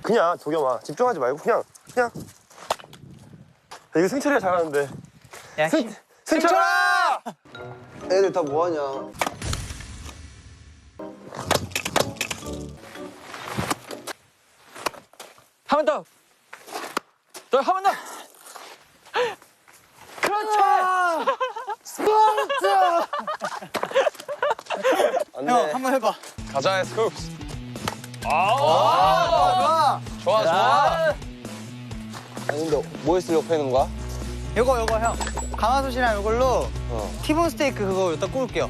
그냥 도겸아 집중하지 말고 그냥. 이거 승철이가 잘하는데. 야, 승철아! 애들 다 뭐하냐? 한 번 더. 한 번 더. 그렇지. 안 돼. 형, 한번 해봐. 가자, 스쿱스. 좋아. 좋아. 아니 근데 뭐 했으려고 패는 거야? 요거 형. 가마솥이랑 이걸로 티본 스테이크 그거 여기다 구울게요.